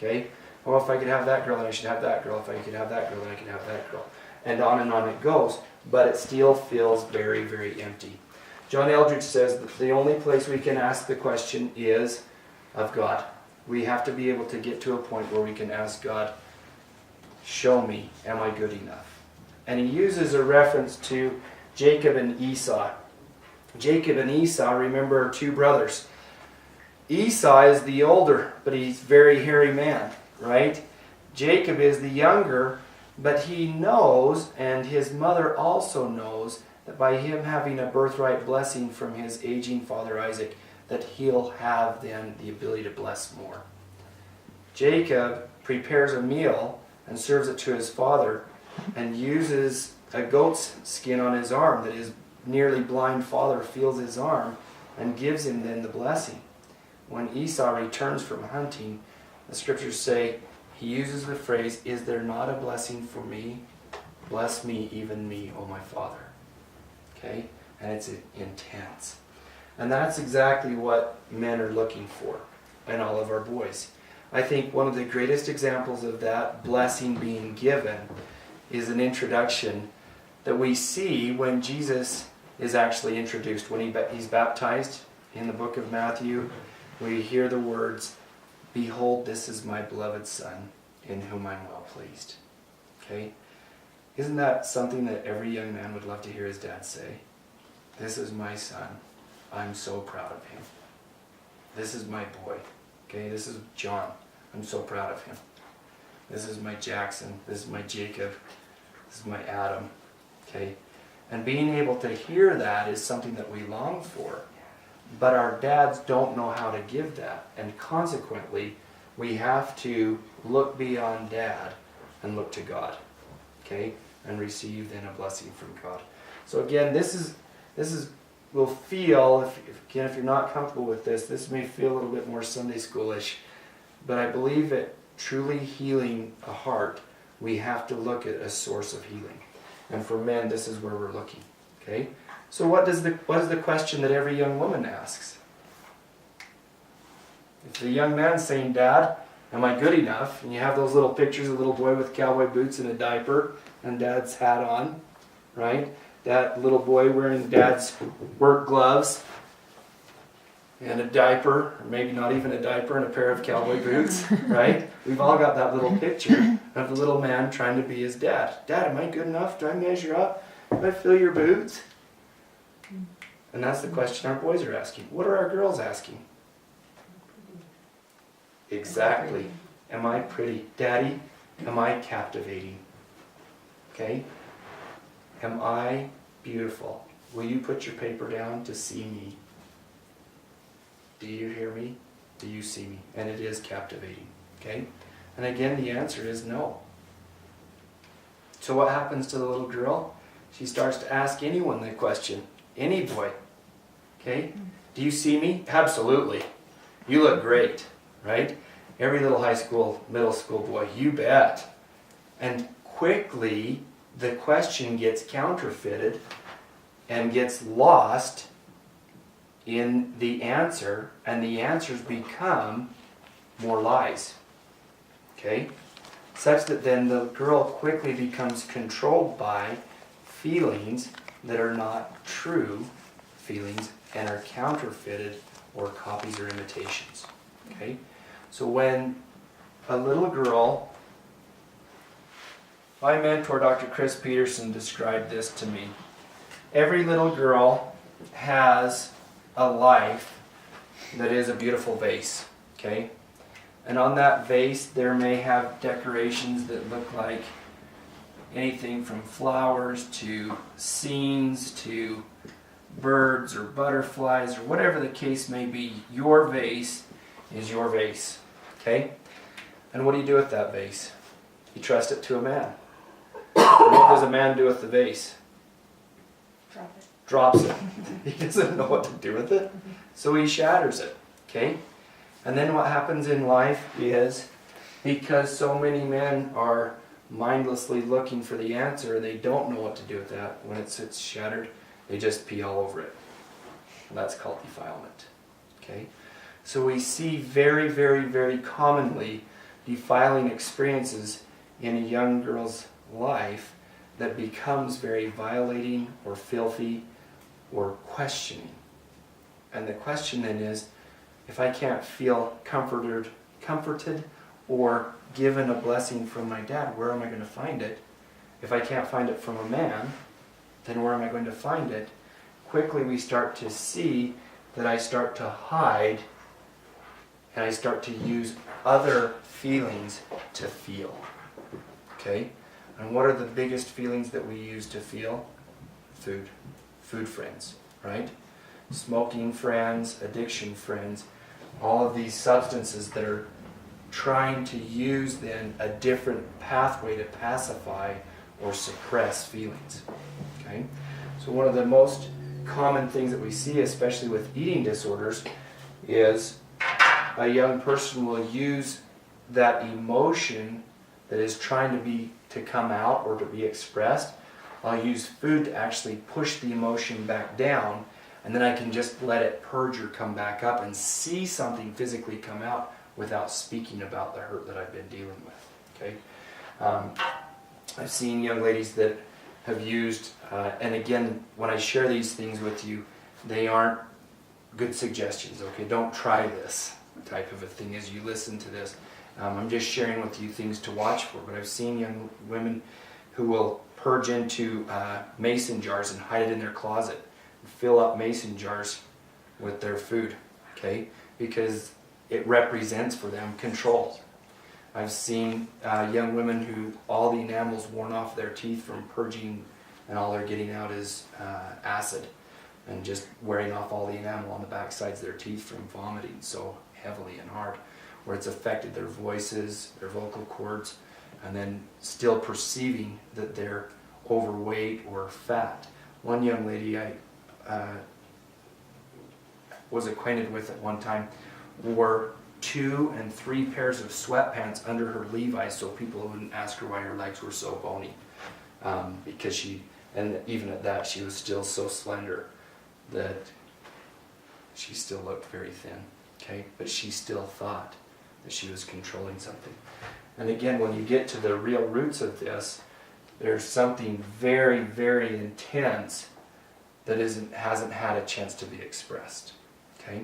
Okay? Well, if I could have that girl, then I should have that girl. If I could have that girl, then I could have that girl. And on it goes. But it still feels very, very empty. John Eldridge says that the only place we can ask the question is of God. We have to be able to get to a point where we can ask God, show me, am I good enough? And he uses a reference to Jacob and Esau. Jacob and Esau, remember, are two brothers. Esau is the older, but he's a very hairy man, right? Jacob is the younger, but he knows, and his mother also knows, that by him having a birthright blessing from his aging father Isaac, that he'll have then the ability to bless more. Jacob prepares a meal and serves it to his father and uses a goat's skin on his arm that his nearly blind father feels his arm and gives him then the blessing. When Esau returns from hunting, the scriptures say, he uses the phrase, is there not a blessing for me? Bless me, even me, O my father. Okay? And it's intense. And that's exactly what men are looking for in all of our boys. I think one of the greatest examples of that blessing being given is an introduction that we see when Jesus is actually introduced. When he's baptized in the book of Matthew, we hear the words, behold, this is my beloved Son, in whom I'm well pleased. Okay? Isn't that something that every young man would love to hear his dad say? This is my son. I'm so proud of him. This is my boy. Okay, this is John. I'm so proud of him. This is my Jackson. This is my Jacob. This is my Adam. Okay? And being able to hear that is something that we long for. But our dads don't know how to give that. And consequently, we have to look beyond dad and look to God. Okay? And receive then a blessing from God. So again, this is will feel, if you're not comfortable with this may feel a little bit more Sunday schoolish. But I believe that truly healing a heart, we have to look at a source of healing. And for men, this is where we're looking. Okay? So what is the question that every young woman asks? If the young man's saying, Dad, am I good enough? And you have those little pictures of a little boy with cowboy boots and a diaper and Dad's hat on, right? That little boy wearing Dad's work gloves and a diaper, or maybe not even a diaper, and a pair of cowboy boots, right? We've all got that little picture of the little man trying to be his dad. Dad, am I good enough? Do I measure up? Do I fill your boots? And that's the question our boys are asking. What are our girls asking? Exactly. Am I pretty? Daddy, am I captivating? Okay? Am I beautiful? Will you put your paper down to see me? Do you hear me? Do you see me? And it is captivating. Okay? And again, the answer is no. So what happens to the little girl? She starts to ask anyone the question. Any boy. Okay? Do you see me? Absolutely. You look great. Right? Every little high school, middle school boy, you bet. And quickly, the question gets counterfeited and gets lost in the answer, and the answers become more lies. Okay? Such that then the girl quickly becomes controlled by feelings that are not true feelings and are counterfeited or copies or imitations. Okay? So when a little girl, my mentor, Dr. Chris Peterson, described this to me. Every little girl has a life that is a beautiful vase. Okay? And on that vase, there may have decorations that look like anything from flowers to scenes to birds or butterflies or whatever the case may be. Your vase is your vase. Okay? And what do you do with that vase? You trust it to a man. And what does a man do with the vase? Drop it. Drops it. He doesn't know what to do with it. So he shatters it. Okay? And then what happens in life is, because so many men are mindlessly looking for the answer and they don't know what to do with that, when it sits shattered, they just pee all over it. And that's called defilement. Okay? So we see very, very, very commonly defiling experiences in a young girl's life that becomes very violating or filthy or questioning. And the question then is, if I can't feel comforted or given a blessing from my dad, where am I going to find it? If I can't find it from a man, then where am I going to find it? Quickly we start to see that I start to hide and I start to use other feelings to feel. Okay? And what are the biggest feelings that we use to feel? Food. Food friends, right? Smoking friends, addiction friends, all of these substances that are trying to use then a different pathway to pacify or suppress feelings. Okay? So one of the most common things that we see, especially with eating disorders, is a young person will use that emotion that is trying to come out or to be expressed. I'll use food to actually push the emotion back down, and then I can just let it purge or come back up and see something physically come out without speaking about the hurt that I've been dealing with. Okay, I've seen young ladies that have used, and again, when I share these things with you, they aren't good suggestions. Okay, don't try this type of a thing as you listen to this. I'm just sharing with you things to watch for. But I've seen young women who will purge into mason jars and hide it in their closet, and fill up mason jars with their food. Okay, because it represents for them control. I've seen young women who all the enamel's worn off their teeth from purging, and all they're getting out is acid, and just wearing off all the enamel on the back sides of their teeth from vomiting so heavily and hard, where it's affected their voices, their vocal cords, and then still perceiving that they're overweight or fat. One young lady I was acquainted with at one time wore 2 and 3 pairs of sweatpants under her Levi's so people wouldn't ask her why her legs were so bony. Because and even at that, she was still so slender that she still looked very thin. Okay, but she still thought that she was controlling something. And again, when you get to the real roots of this, there's something very, very intense that hasn't had a chance to be expressed. Okay,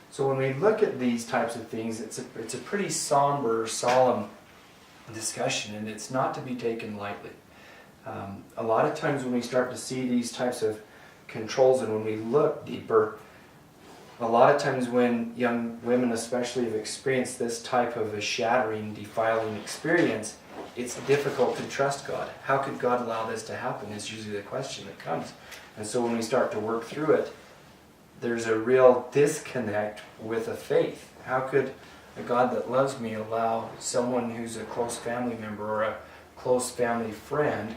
so when we look at these types of things, it's a pretty somber, solemn discussion, and it's not to be taken lightly. A lot of times when we start to see these types of controls, and when we look deeper, a lot of times when young women especially have experienced this type of a shattering, defiling experience, it's difficult to trust God. How could God allow this to happen is usually the question that comes. And so when we start to work through it, there's a real disconnect with a faith. How could a God that loves me allow someone who's a close family member or a close family friend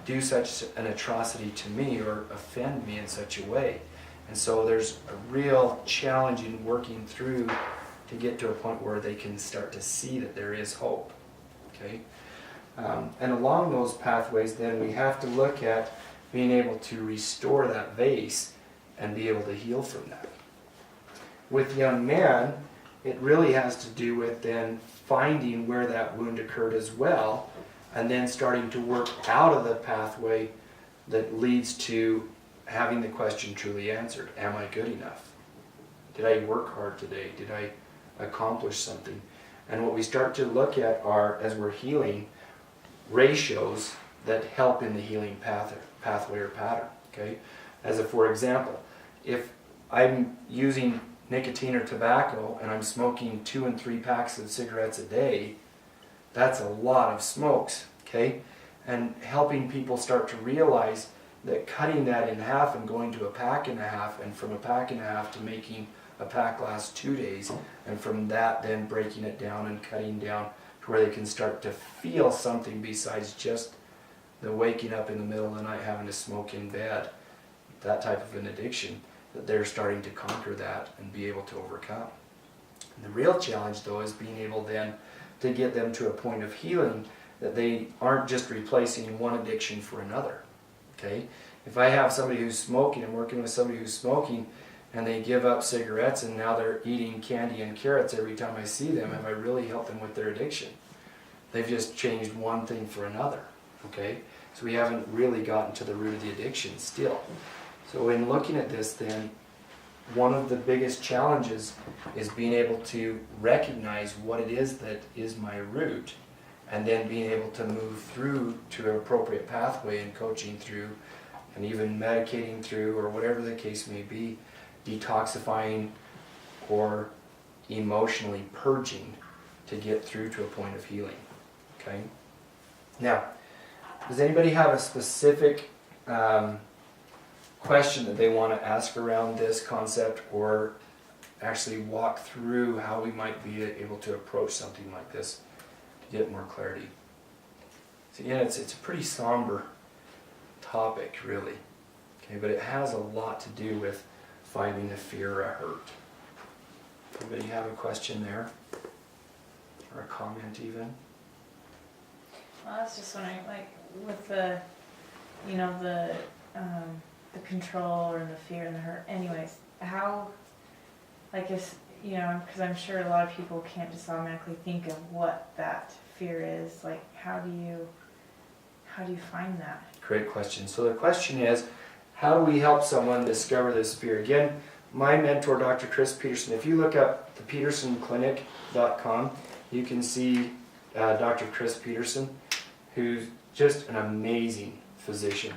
do such an atrocity to me or offend me in such a way? And so there's a real challenge in working through to get to a point where they can start to see that there is hope. Okay? And along those pathways, then we have to look at being able to restore that vase and be able to heal from that. With young men, it really has to do with then finding where that wound occurred as well, and then starting to work out of the pathway that leads to having the question truly answered. Am I good enough? Did I work hard today? Did I accomplish something? And what we start to look at are, as we're healing, ratios that help in the healing pathway or pattern. Okay? As a for example, if I'm using nicotine or tobacco and I'm smoking 2 and 3 packs of cigarettes a day, that's a lot of smokes. Okay? And helping people start to realize that cutting that in half and going to a pack and a half, and from a pack and a half to making a pack last 2 days, and from that then breaking it down and cutting down to where they can start to feel something besides just the waking up in the middle of the night having to smoke in bed, that type of an addiction, that they're starting to conquer that and be able to overcome. And the real challenge though is being able then to get them to a point of healing that they aren't just replacing one addiction for another. Okay? If I have somebody who's smoking, I'm working with somebody who's smoking, and they give up cigarettes and now they're eating candy and carrots every time I see them, have I really helped them with their addiction? They've just changed one thing for another, okay? So we haven't really gotten to the root of the addiction still. So in looking at this then, one of the biggest challenges is being able to recognize what it is that is my root, and then being able to move through to an appropriate pathway and coaching through, and even medicating through, or whatever the case may be, detoxifying or emotionally purging to get through to a point of healing. Okay? Now, does anybody have a specific question that they want to ask around this concept, or actually walk through how we might be able to approach something like this to get more clarity? So again, it's a pretty somber topic, really. Okay, but it has a lot to do with finding a fear or a hurt. Anybody have a question there? Or a comment even? Well, I was just wondering, like, with the, you know, the control and the fear and the hurt, anyways, how, like, if, you know, because I'm sure a lot of people can't just automatically think of what that fear is, like, how do you find that? Great question. So the question is, how do we help someone discover this fear? Again, my mentor, Dr. Chris Peterson, if you look up thepetersonclinic.com, you can see Dr. Chris Peterson, who's just an amazing physician.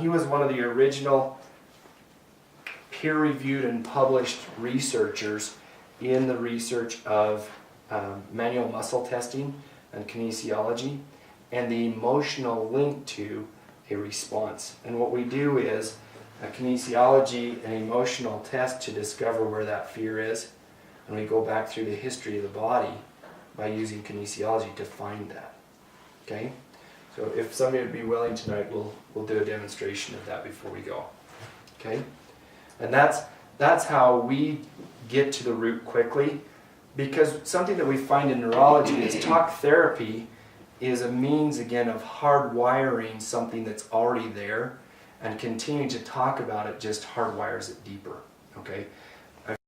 He was one of the original peer-reviewed and published researchers in the research of manual muscle testing and kinesiology, and the emotional link to a response. And what we do is a kinesiology, an emotional test to discover where that fear is, and we go back through the history of the body by using kinesiology to find that. Okay? So if somebody would be willing tonight, we'll do a demonstration of that before we go. Okay? And that's how we get to the root quickly, because something that we find in neurology is talk therapy is a means, again, of hardwiring something that's already there, and continuing to talk about it just hardwires it deeper. Okay?